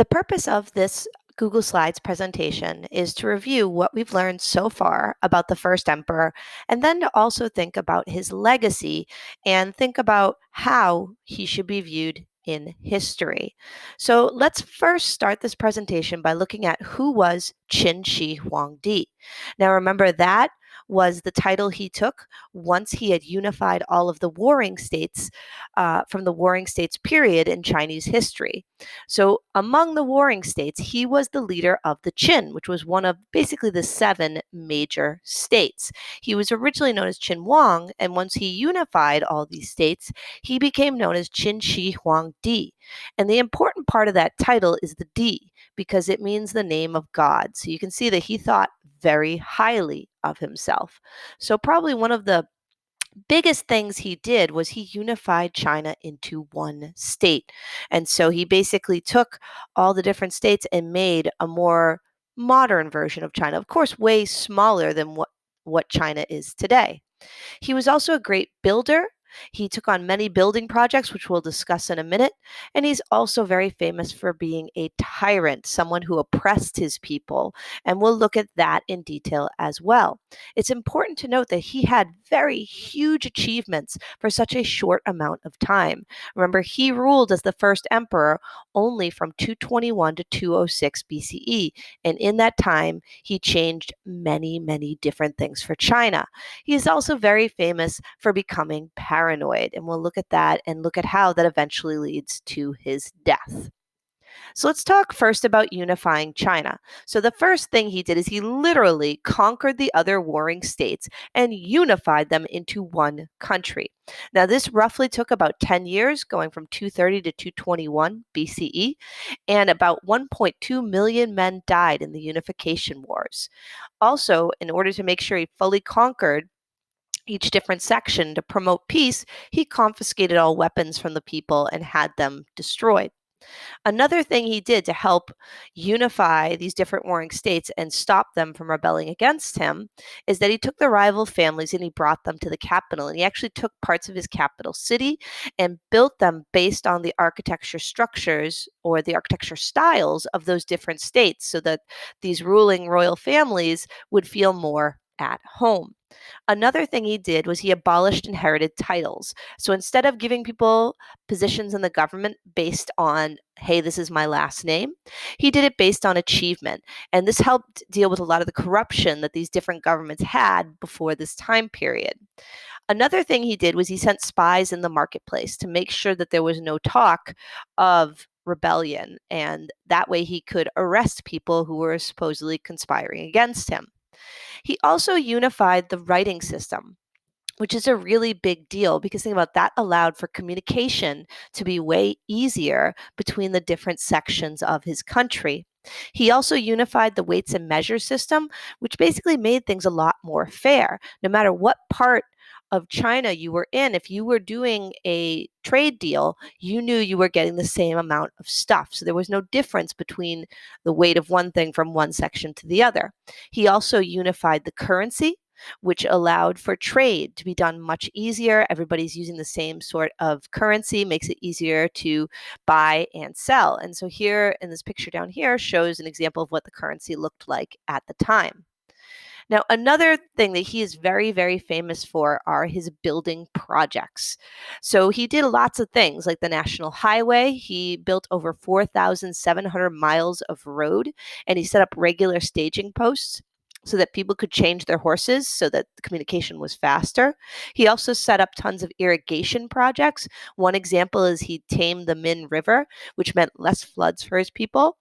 The purpose of this Google Slides presentation is to review what we've learned so far about the first emperor, and then to also think about his legacy and think about how he should be viewed in history. So let's first start this presentation by looking at who was Qin Shi Huangdi. Now remember that was the title he took once he had unified all of the warring states from the warring states period in Chinese history. So, among the warring states, he was the leader of the Qin, which was one of basically the 7 major states. He was originally known as Qin Huang, and once he unified all these states, he became known as Qin Shi Huangdi. And the important part of that title is the Di, because it means the name of God. So you can see that he thought very highly of himself. So, probably one of the biggest things he did was he unified China into one state. And so he basically took all the different states and made a more modern version of China, of course, way smaller than what China is today. He was also a great builder. He took on many building projects, which we'll discuss in a minute. And he's also very famous for being a tyrant, someone who oppressed his people. And we'll look at that in detail as well. It's important to note that he had very huge achievements for such a short amount of time. Remember, he ruled as the first emperor only from 221 to 206 BCE. And in that time, he changed many, many different things for China. He is also very famous for becoming paranoid, and we'll look at that and look at how that eventually leads to his death. So let's talk first about unifying China. So the first thing he did is he literally conquered the other warring states and unified them into one country. Now, this roughly took about 10 years, going from 230 to 221 BCE, and about 1.2 million men died in the unification wars. Also, in order to make sure he fully conquered each different section to promote peace, he confiscated all weapons from the people and had them destroyed. Another thing he did to help unify these different warring states and stop them from rebelling against him is that he took the rival families and he brought them to the capital. And he actually took parts of his capital city and built them based on the architecture structures or the architecture styles of those different states so that these ruling royal families would feel more at home. Another thing he did was he abolished inherited titles. So instead of giving people positions in the government based on, hey, this is my last name, he did it based on achievement. And this helped deal with a lot of the corruption that these different governments had before this time period. Another thing he did was he sent spies in the marketplace to make sure that there was no talk of rebellion. And that way he could arrest people who were supposedly conspiring against him. He also unified the writing system, which is a really big deal because think about that allowed for communication to be way easier between the different sections of his country. He also unified the weights and measures system, which basically made things a lot more fair. No matter what part of China you were in, if you were doing a trade deal, you knew you were getting the same amount of stuff. So there was no difference between the weight of one thing from one section to the other. He also unified the currency, which allowed for trade to be done much easier. Everybody's using the same sort of currency, makes it easier to buy and sell. And so here in this picture down here shows an example of what the currency looked like at the time. Now, another thing that he is very, very famous for are his building projects. So he did lots of things like the National Highway. He built over 4,700 miles of road, and he set up regular staging posts so that people could change their horses so that the communication was faster. He also set up tons of irrigation projects. One example is he tamed the Min River, which meant less floods for his people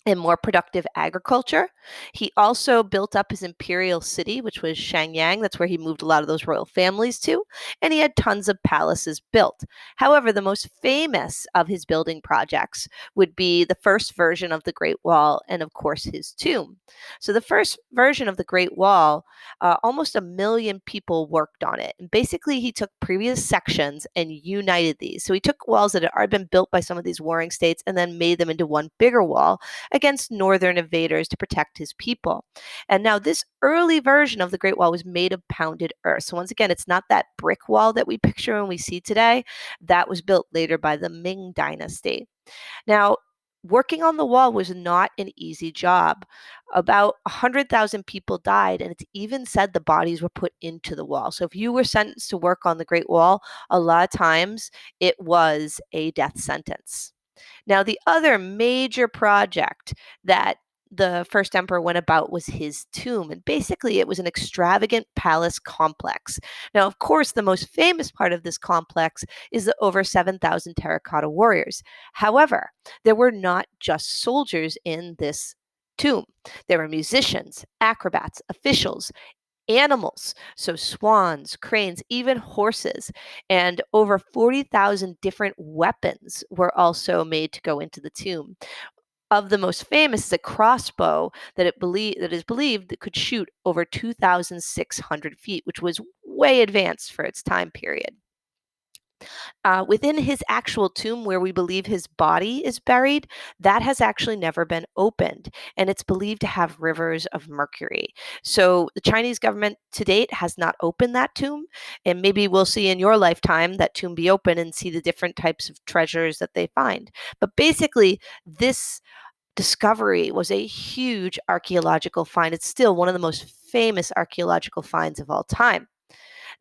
and more productive agriculture. He also built up his imperial city, which was Shangyang. That's where he moved a lot of those royal families to. And he had tons of palaces built. However, the most famous of his building projects would be the first version of the Great Wall and, of course, his tomb. So the first version of the Great Wall, almost 1 million people worked on it. And basically, he took previous sections and united these. So he took walls that had already been built by some of these warring states and then made them into one bigger wall against northern invaders to protect his people. And now this early version of the Great Wall was made of pounded earth. So once again, it's not that brick wall that we picture and we see today. That was built later by the Ming Dynasty. Now, Working on the wall was not an easy job. About 100,000 people died, and it's even said the bodies were put into the wall. So if you were sentenced to work on the Great Wall, a lot of times it was a death sentence. Now, the other major project that the first emperor went about was his tomb. And basically, it was an extravagant palace complex. Now, of course, the most famous part of this complex is the over 7,000 terracotta warriors. However, there were not just soldiers in this tomb. There were musicians, acrobats, officials, animals, so swans, cranes, even horses, and over 40,000 different weapons were also made to go into the tomb. Of the most famous is a crossbow that is believed that could shoot over 2,600 feet, which was way advanced for its time period. Within his actual tomb, where we believe his body is buried, that has actually never been opened, and it's believed to have rivers of mercury. So the Chinese government to date has not opened that tomb, and maybe we'll see in your lifetime that tomb be open and see the different types of treasures that they find. But basically, this discovery was a huge archaeological find. It's still one of the most famous archaeological finds of all time.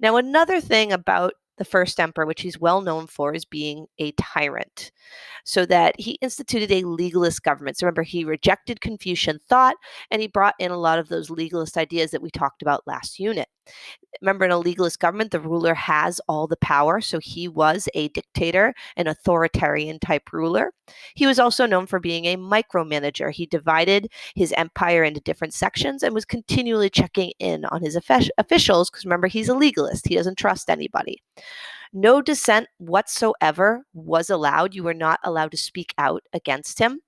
Now, another thing about the first emperor, which he's well known for, is being a tyrant, so that he instituted a legalist government. So remember, he rejected Confucian thought and he brought in a lot of those legalist ideas that we talked about last unit. Remember, in a legalist government, the ruler has all the power. So he was a dictator, an authoritarian type ruler. He was also known for being a micromanager. He divided his empire into different sections and was continually checking in on his officials because remember, he's a legalist. He doesn't trust anybody. No dissent whatsoever was allowed. You were not allowed to speak out against him.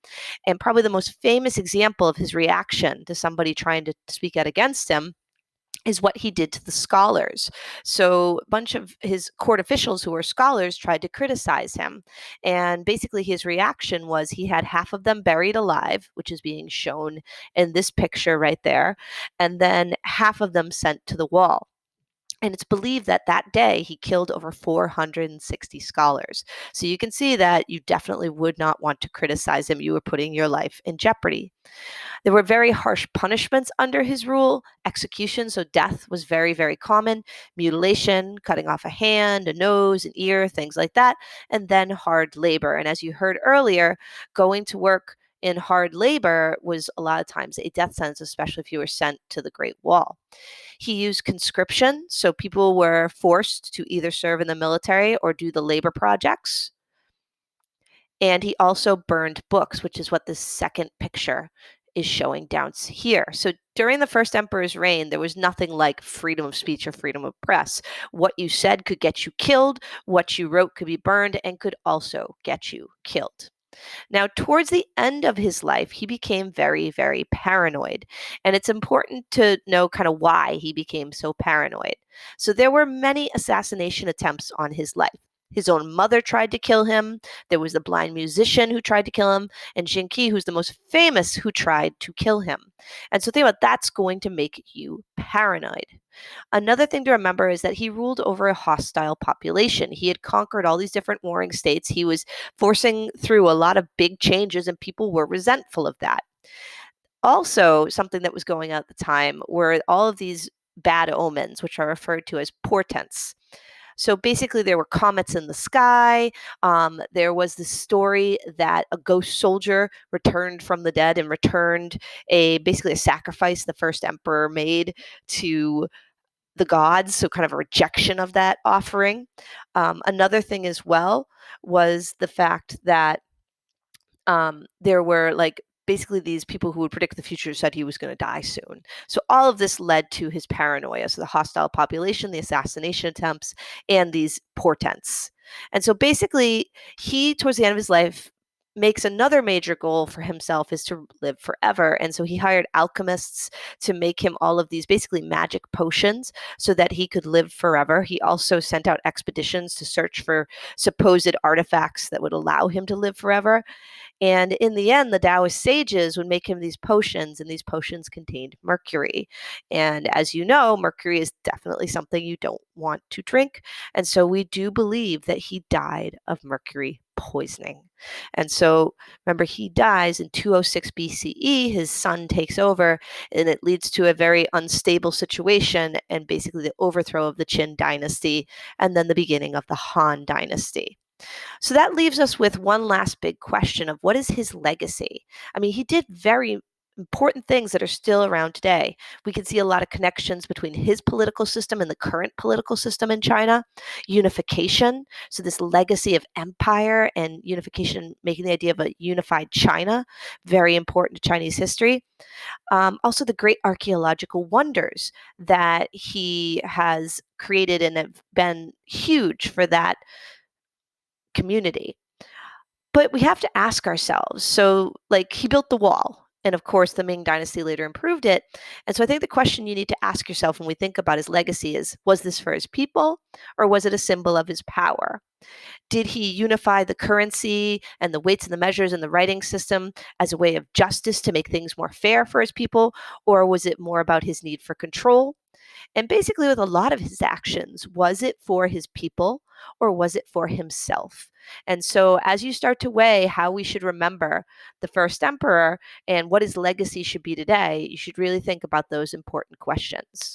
And probably the most famous example of his reaction to somebody trying to speak out against him is what he did to the scholars. So a bunch of his court officials who were scholars tried to criticize him. And basically his reaction was he had half of them buried alive, which is being shown in this picture right there, and then half of them sent to the wall. And it's believed that that day he killed over 460 scholars. So you can see that you definitely would not want to criticize him. You were putting your life in jeopardy. There were very harsh punishments under his rule. Execution, so death, was very, very common. Mutilation, cutting off a hand, a nose, an ear, things like that. And then hard labor. And as you heard earlier, going to work in hard labor was a lot of times a death sentence, especially if you were sent to the Great Wall. He used conscription, so people were forced to either serve in the military or do the labor projects. And he also burned books, which is what this second picture is showing down here. So during the first emperor's reign, there was nothing like freedom of speech or freedom of press. What you said could get you killed, what you wrote could be burned, and could also get you killed. Now, towards the end of his life, he became very, very paranoid. And it's important to know kind of why he became so paranoid. So, there were many assassination attempts on his life. His own mother tried to kill him. There was the blind musician who tried to kill him, and Qin who's the most famous, who tried to kill him. And so, think about that's going to make you paranoid. Another thing to remember is that he ruled over a hostile population. He had conquered all these different warring states. He was forcing through a lot of big changes, and people were resentful of that. Also, something that was going on at the time were all of these bad omens, which are referred to as portents. So basically, there were comets in the sky. There was this story that a ghost soldier returned from the dead and returned basically a sacrifice the first emperor made to the gods, so kind of a rejection of that offering. Another thing as well was the fact that there were like basically these people who would predict the future said he was going to die soon. So all of this led to his paranoia. So the hostile population, the assassination attempts, and these portents. And so basically, he, towards the end of his life, makes another major goal for himself is to live forever. And so he hired alchemists to make him all of these basically magic potions so that he could live forever. He also sent out expeditions to search for supposed artifacts that would allow him to live forever. And in the end, the Taoist sages would make him these potions, and these potions contained mercury. And as you know, mercury is definitely something you don't want to drink. And so we do believe that he died of mercury poisoning. And so remember, he dies in 206 BCE, his son takes over, and it leads to a very unstable situation and basically the overthrow of the Qin dynasty and then the beginning of the Han dynasty. So that leaves us with one last big question of what is his legacy? I mean, he did very important things that are still around today. We can see a lot of connections between his political system and the current political system in China. Unification, so this legacy of empire and unification, making the idea of a unified China, very important to Chinese history. Also, the great archaeological wonders that he has created and have been huge for that community. But we have to ask ourselves, so like he built the wall, and of course the Ming dynasty later improved it. And so I think the question you need to ask yourself when we think about his legacy is, was this for his people or was it a symbol of his power? Did he unify the currency and the weights and the measures and the writing system as a way of justice to make things more fair for his people, or was it more about his need for control? And basically, with a lot of his actions, was it for his people or was it for himself? And so, as you start to weigh how we should remember the first emperor and what his legacy should be today, you should really think about those important questions.